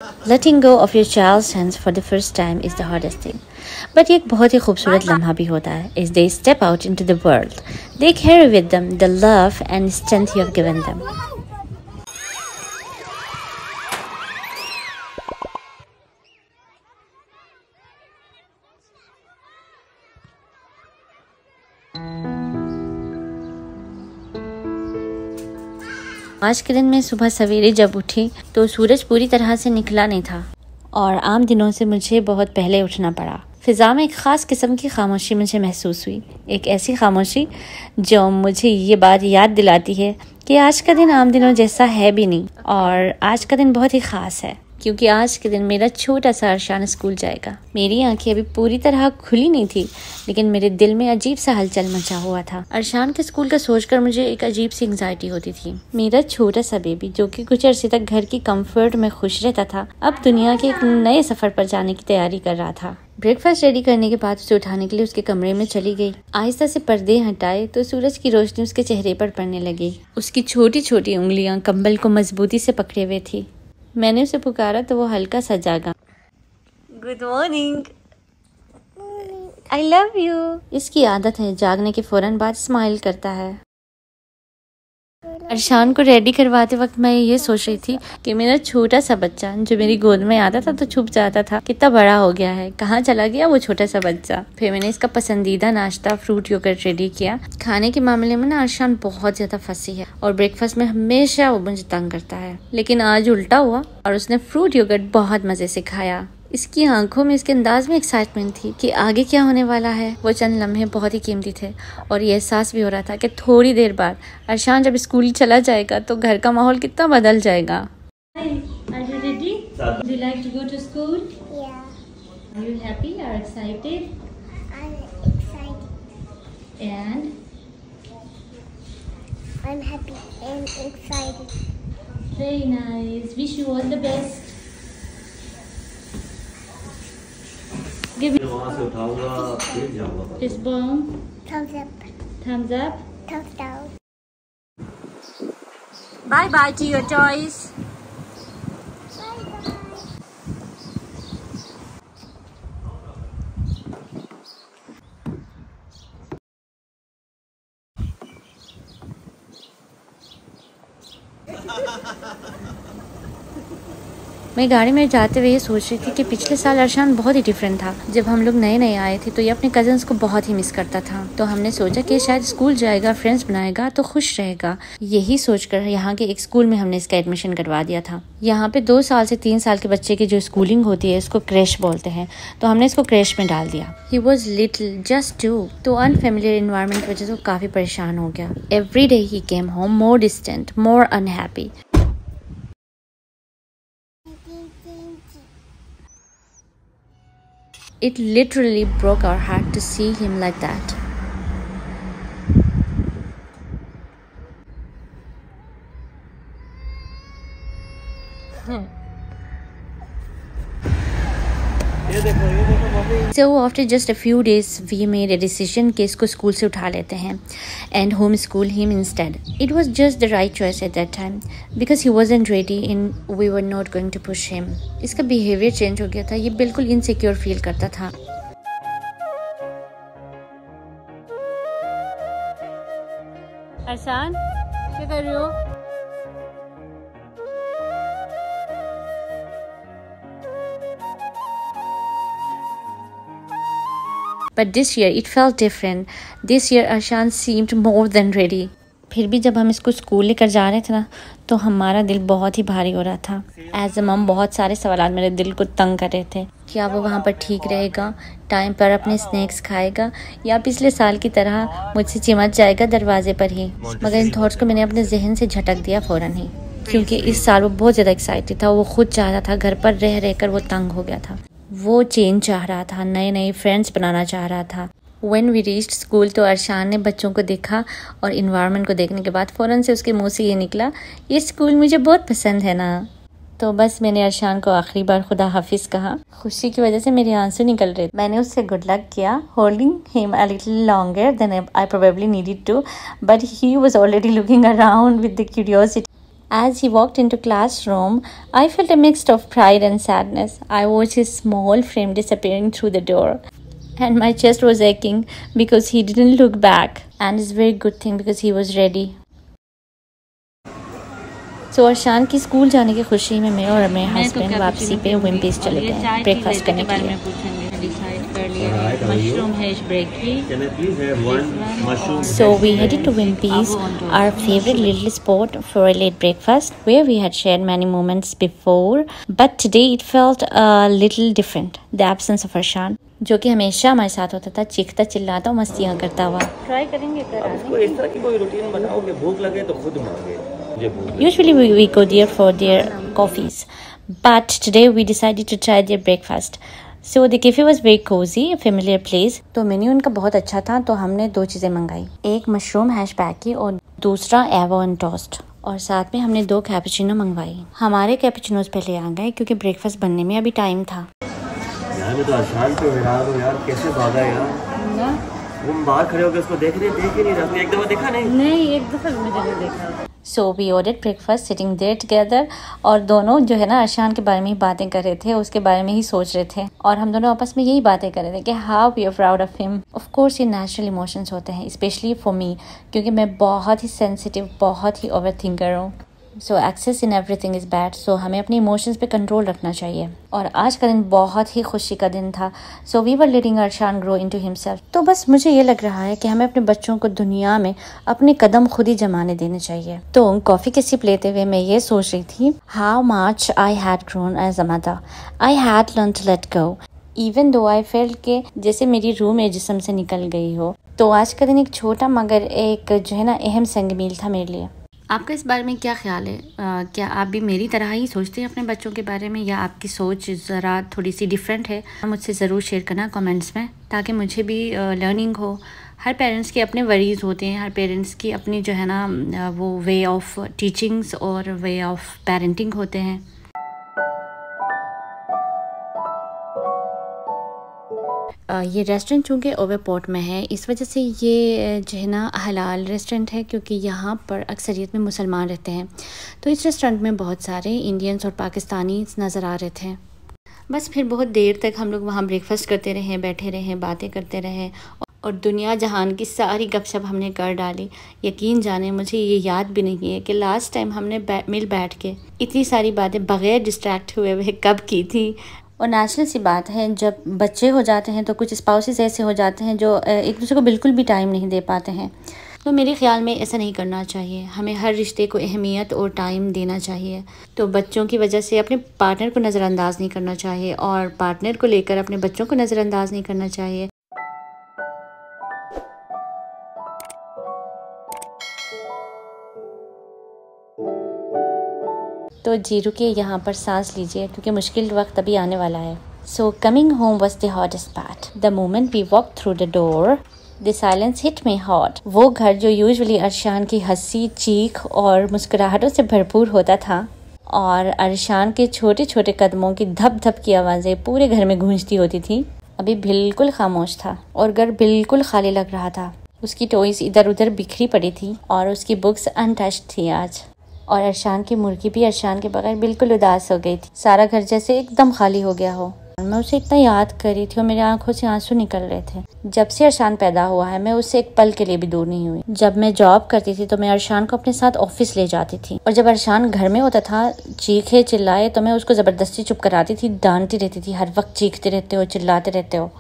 Letting go of your child's hands for the first time is the hardest thing. But ये एक बहुत ही खूबसूरत लम्हा भी होता है as they step out into the world. They carry with them the love and strength you have given them. आज के दिन मैं सुबह सवेरे जब उठी तो सूरज पूरी तरह से निकला नहीं था और आम दिनों से मुझे बहुत पहले उठना पड़ा। फिज़ा में एक ख़ास किस्म की खामोशी मुझे महसूस हुई, एक ऐसी खामोशी जो मुझे ये बात याद दिलाती है कि आज का दिन आम दिनों जैसा है भी नहीं और आज का दिन बहुत ही ख़ास है क्योंकि आज के दिन मेरा छोटा सा अरशान स्कूल जाएगा। मेरी आंखें अभी पूरी तरह खुली नहीं थी लेकिन मेरे दिल में अजीब सा हलचल मचा हुआ था। अरशान के स्कूल का सोचकर मुझे एक अजीब सी एंग्जाइटी होती थी। मेरा छोटा सा बेबी जो कि कुछ अरसे तक घर की कंफर्ट में खुश रहता था अब दुनिया के एक नए सफर पर जाने की तैयारी कर रहा था। ब्रेकफास्ट रेडी करने के बाद उसे उठाने के लिए उसके कमरे में चली गई। आहिस्ता से पर्दे हटाए तो सूरज की रोशनी उसके चेहरे पर पड़ने लगी। उसकी छोटी छोटी उंगलियां कंबल को मजबूती से पकड़े हुए थी। मैंने उसे पुकारा तो वो हल्का सा जागा। Good morning, I love you. इसकी आदत है जागने के फौरन बाद स्माइल करता है। अरशान को रेडी करवाते वक्त मैं ये सोच रही थी कि मेरा छोटा सा बच्चा जो मेरी गोद में आता था तो छुप जाता था, कितना बड़ा हो गया है, कहाँ चला गया वो छोटा सा बच्चा। फिर मैंने इसका पसंदीदा नाश्ता फ्रूट योगर्ट रेडी किया। खाने के मामले में ना अरशान बहुत ज्यादा फंसी है और ब्रेकफास्ट में हमेशा वो मुझे तंग करता है, लेकिन आज उल्टा हुआ और उसने फ्रूट योगर्ट बहुत मजे से खाया। इसकी आंखों में, इसके अंदाज में एक्साइटमेंट थी कि आगे क्या होने वाला है। वो चंद लम्हे बहुत ही कीमती थे और ये एहसास भी हो रहा था कि थोड़ी देर बाद अरशान जब स्कूल चला जाएगा तो घर का माहौल कितना बदल जाएगा। Are you ready? Would you like to go to school? Yeah. Are you happy or excited? I'm excited. And I'm happy and excited. very nice. Wish you all the best. Give me वहाँ से उठाऊंगा फिर जाऊंगा। this bomb. Thumbs up. Thumbs up. Thumbs down. Bye bye to your toys. Bye bye. मैं गाड़ी में जाते हुए ये सोच रही थी कि पिछले साल अरशान बहुत ही डिफरेंट था। जब हम लोग नए नए आए थे तो ये अपने कजन्स को बहुत ही मिस करता था। तो हमने सोचा कि शायद स्कूल जाएगा, फ्रेंड्स बनाएगा तो खुश रहेगा। यही सोचकर यहाँ के एक स्कूल में हमने इसका एडमिशन करवा दिया था। यहाँ पे 2 साल से 3 साल के बच्चे की जो स्कूलिंग होती है इसको क्रैश बोलते हैं, तो हमने इसको क्रैश में डाल दिया। ही वॉज लिटिल, जस्ट 2, तो अनफेमिलियर इन्वायरमेंट की वजह से वो काफ़ी परेशान हो गया। Every day he came home more distant, more unhappy. It literally broke our heart to see him like that. So after just a few days, we made a decision कि इसको स्कूल से उठा लेते हैं and homeschool him instead. It was just the right choice at that time because he wasn't ready and we were not going to push him. इसका behavior change हो गया था, ये बिल्कुल insecure feel करता था। अरशान क्या कर रहे हो? But this year it felt different. This year Arshan seemed more than ready. फिर भी जब हम इसको स्कूल लेकर जा रहे थे ना तो हमारा दिल बहुत ही भारी हो रहा था। एज अ मम बहुत सारे सवाल मेरे दिल को तंग कर रहे थे। क्या वो वहाँ पर ठीक रहेगा, टाइम पर अपने स्नैक्स खाएगा या पिछले साल की तरह मुझसे चिमट जाएगा दरवाजे पर ही। मगर इन थॉट्स को मैंने अपने जहन से झटक दिया फ़ौरन ही, क्योंकि इस साल वो बहुत ज़्यादा एक्साइटेड था। वो खुद चाह रहा था, घर पर रह रह कर वो तंग हो गया था। वो चेंज चाह रहा था, नए नए फ्रेंड्स बनाना चाह रहा था। When we reached school तो अरशान ने बच्चों को देखा और इन्वायरमेंट को देखने के बाद फ़ौरन से उसके मुंह से ये निकला, ये स्कूल मुझे बहुत पसंद है ना। तो बस मैंने अरशान को आखिरी बार खुदा हाफिज़ कहा। खुशी की वजह से मेरे आंसू निकल रहे। मैंने उससे गुड लक किया, holding him a little longer than I probably needed to, but he was already looking around with the curiosity. As he walked into classroom, I felt a mix of pride and sadness. I watched his small frame disappearing through the door, and my chest was aching because he didn't look back. And it's a very good thing because he was ready. So Arshan की school जाने की खुशी में मैं और मेरे husband वापसी पे विम्पीज चले गए ब्रेकफास्ट करने के लिए। Mushroom hash brekkie. Can I please have one mushroom? So we headed to Wimpy's, our favorite little spot, for a late breakfast, where we had shared many moments before, but today it felt a little different. The absence of Arshan, जो कि हमेशा हमारे साथ होता था, चीखता चिल्लाता और मस्तियाँ करता हुआ। ट्राई करेंगे कोई इस तरह की कोई रूटीन बनाओ कि भूख लगे तो खुद मांगे। Usually we go there for their coffees, but today we decided to try their breakfast. So the cafe was very cozy, a familiar place. तो मेन्यू उनका बहुत अच्छा था, तो हमने 2 चीज़ें मंगाई, एक मशरूम हैश पैकी और दूसरा एवोन टोस्ट, और साथ में हमने 2 कैपुचिनो मंगवाई। हमारे कैपुचिनोज पहले आ गए क्योंकि ब्रेकफास्ट बनने में अभी टाइम था। यार मैं तो अरशान पे हैरान हूँ यार, कैसे भागा यार। वो बाहर खड़े होकर उसको देख ही नहीं रहा। एक दफा देखा नहीं, एक दफा मुझे नहीं देखा। So we ordered breakfast sitting there together, और दोनों जो है ना अरशान के बारे में ही बातें कर रहे थे, उसके बारे में ही सोच रहे थे, और हम दोनों आपस में यही बातें कर रहे थे कि how we are proud of him. Of course ये नेचुरल इमोशंस होते हैं, स्पेशली फॉर मी, क्योंकि मैं बहुत ही सेंसिटिव, बहुत ही ओवर थिंकर हूँ। So excess in everything is bad. So हमें अपने इमोशंस पे कंट्रोल रखना चाहिए, और आज का दिन बहुत ही खुशी का दिन था। So we were letting Arshan grow into himself. तो बस मुझे ये लग रहा है कि हमें अपने बच्चों को दुनिया में अपने कदम खुद ही जमाने देने चाहिए। तो कॉफ़ी की सिप लेते हुए मैं ये सोच रही थी, how much I had grown as a mother, I had learn to let go, even though I felt के जैसे मेरी रूह मेरे जिस्म से निकल गई हो। तो आज का दिन एक छोटा मगर एक जो है ना अहम संग मील था मेरे लिए। आपका इस बारे में क्या ख्याल है? क्या आप भी मेरी तरह ही सोचते हैं अपने बच्चों के बारे में, या आपकी सोच ज़रा थोड़ी सी डिफरेंट है? मुझसे ज़रूर शेयर करना कमेंट्स में, ताकि मुझे भी लर्निंग हो। हर पेरेंट्स के अपने वरीज़ होते हैं, हर पेरेंट्स की अपनी जो है ना वो वे ऑफ टीचिंग्स और वे ऑफ पेरेंटिंग होते हैं। ये रेस्टोरेंट चूँकि ओवरपोर्ट में है, इस वजह से ये जो है ना हलाल रेस्टोरेंट है, क्योंकि यहाँ पर अक्सरियत में मुसलमान रहते हैं। तो इस रेस्टोरेंट में बहुत सारे इंडियंस और पाकिस्तानी नज़र आ रहे थे। बस फिर बहुत देर तक हम लोग वहाँ ब्रेकफास्ट करते रहे, बैठे रहे, बातें करते रहे, और दुनिया जहान की सारी गपशप हमने कर डाली। यकीन जाने मुझे ये याद भी नहीं है कि लास्ट टाइम हमने मिल बैठ के इतनी सारी बातें बग़ैर डिस्ट्रैक्ट हुए कब की थी। और नेचुरल सी बात है, जब बच्चे हो जाते हैं तो कुछ स्पाउसेस ऐसे हो जाते हैं जो एक दूसरे को बिल्कुल भी टाइम नहीं दे पाते हैं। तो मेरे ख़्याल में ऐसा नहीं करना चाहिए, हमें हर रिश्ते को अहमियत और टाइम देना चाहिए। तो बच्चों की वजह से अपने पार्टनर को नज़रअंदाज नहीं करना चाहिए, और पार्टनर को लेकर अपने बच्चों को नज़रअंदाज नहीं करना चाहिए। तो जी रुकिए, यहाँ पर सांस लीजिए, क्योंकि मुश्किल वक्त अभी आने वाला है। So coming home was the hottest part. The moment we walk through the door, the silence hit me hot. वो घर जो यूजुअली अरशान की हंसी, चीख और मुस्कुराहटों से भरपूर होता था, और अरशान के छोटे छोटे कदमों की धप धप की आवाज़ें पूरे घर में गूंजती होती थी, अभी बिल्कुल खामोश था, और घर बिल्कुल खाली लग रहा था। उसकी टॉयज इधर उधर बिखरी पड़ी थी, और उसकी बुक्स अनटच्ड थी आज। और अरशान की मुर्गी भी अरशान के बगैर बिल्कुल उदास हो गई थी, सारा घर जैसे एकदम खाली हो गया हो। मैं उसे इतना याद कर रही थी और मेरी आंखों से आंसू निकल रहे थे। जब से अरशान पैदा हुआ है, मैं उससे एक पल के लिए भी दूर नहीं हुई। जब मैं जॉब करती थी तो मैं अरशान को अपने साथ ऑफिस ले जाती थी, और जब अरशान घर में होता था, चीखे चिल्लाए, तो मैं उसको जबरदस्ती चुप कराती थी, डांटती रहती थी, हर वक्त चीखते रहते हो, चिल्लाते रहते हो।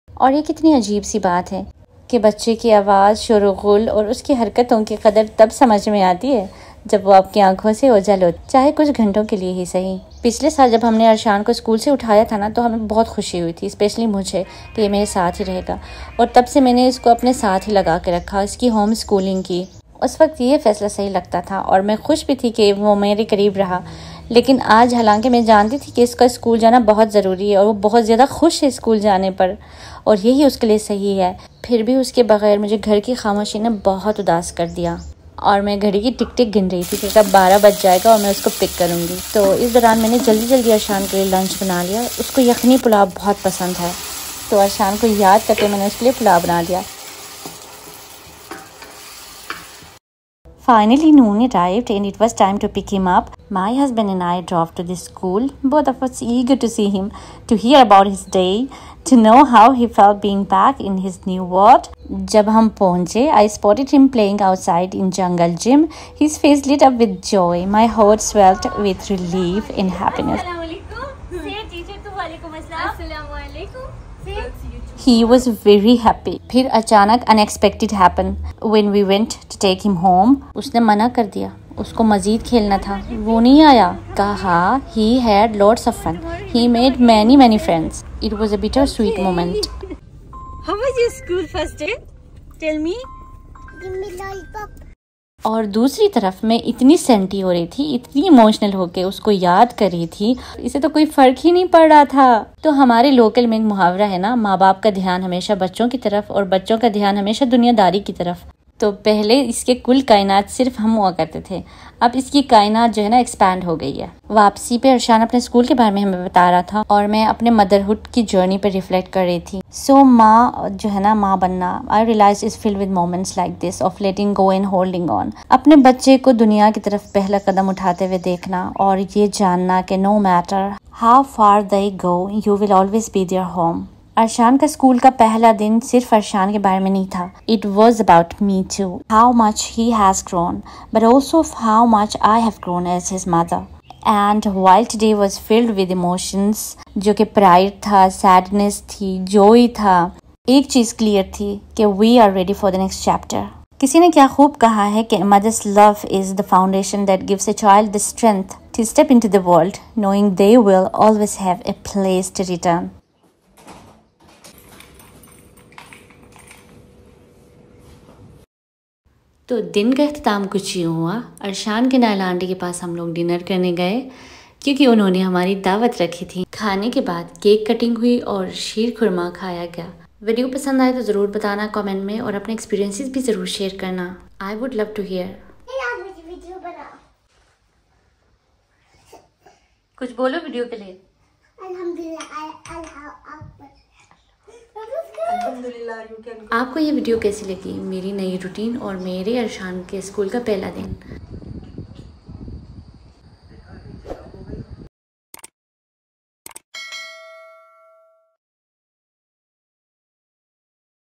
और ये कितनी अजीब सी बात है कि बच्चे की आवाज़, शोरगुल और उसकी हरकतों की कदर तब समझ में आती है जब वो आपकी आंखों से ओझल हो, चाहे कुछ घंटों के लिए ही सही। पिछले साल जब हमने अरशान को स्कूल से उठाया था ना, तो हमें बहुत खुशी हुई थी, स्पेशली मुझे, कि ये मेरे साथ ही रहेगा। और तब से मैंने इसको अपने साथ ही लगा के रखा, इसकी होम स्कूलिंग की। उस वक्त ये फ़ैसला सही लगता था, और मैं खुश भी थी कि वो मेरे करीब रहा। लेकिन आज हालांकि मैं जानती थी कि इसका स्कूल जाना बहुत ज़रूरी है, और वो बहुत ज़्यादा खुश है स्कूल जाने पर, और यही उसके लिए सही है, फिर भी उसके बगैर मुझे घर की खामोशी ने बहुत उदास कर दिया। और मैं घड़ी की टिक टिक गिन रही थी कि कब 12 बज जाएगा और मैं उसको पिक करूँगी। तो इस दौरान मैंने जल्दी जल्दी अरशान के लिए लंच बना लिया। उसको यखनी पुलाव बहुत पसंद है, तो अरशान को याद करके मैंने उसके लिए पुलाव बना दिया। Finally, noon arrived and it was time to pick him up. My husband and I drove to the school, both of us eager to see him, to hear about his day, to know how he felt being back in his new world. जब हम पहुंचे, I spotted him playing outside in jungle gym. His face lit up with joy. My heart swelled with relief and happiness. He was very happy. फिर अचानक unexpected happened when we went to take him home. उसने मना कर दिया, उसको मजीद खेलना था, वो नहीं आया. कहा he had lots of fun. He made many friends. It was a bittersweet moment. How was your school first day? Tell me. Give me lollipop. और दूसरी तरफ मैं इतनी सेंटी हो रही थी, इतनी इमोशनल होके उसको याद कर रही थी, इसे तो कोई फर्क ही नहीं पड़ रहा था. तो हमारे लोकल में एक मुहावरा है ना, माँ बाप का ध्यान हमेशा बच्चों की तरफ और बच्चों का ध्यान हमेशा दुनियादारी की तरफ. तो पहले इसके कुल कायनात सिर्फ हम हुआ करते थे, अब इसकी कायनात जो है ना एक्सपैंड हो गई है. वापसी पे अरशान अपने स्कूल के बारे में हमें बता रहा था और मैं अपने मदरहुड की जर्नी पर रिफ्लेक्ट कर रही थी. सो माँ जो है ना, माँ बनना, I realise is filled with moments like this of letting go and holding on. अपने बच्चे को दुनिया की तरफ पहला कदम उठाते हुए देखना और ये जानना कि no matter how far they go you will always be there home. Arshan का स्कूल का पहला दिन सिर्फ अरशान के बारे में नहीं था. It was about me too, how much he has grown but also how much I have grown as his mother. And while today was filled with emotions, जो कि प्राइड था, सैडनेस थी, जॉय था, एक चीज क्लियर थी कि we are ready for the next chapter. किसी ने क्या खूब कहा है कि mother's love is the foundation that gives a child the strength to step into the world knowing they will always have a place to return. तो दिन का अख्ताम कुछ यूँ हुआ. अरशान के नायला आंटी के पास हम लोग डिनर करने गए क्योंकि उन्होंने हमारी दावत रखी थी. खाने के बाद केक कटिंग हुई और शीर खुरमा खाया गया. वीडियो पसंद आए तो ज़रूर बताना कमेंट में और अपने एक्सपीरियंसेस भी ज़रूर शेयर करना. I would love to hear. Video बनाओ. कुछ बोलो वीडियो के लिए. आपको ये वीडियो कैसी लगी, मेरी नई रूटीन और मेरे अरशान के स्कूल का पहला दिन.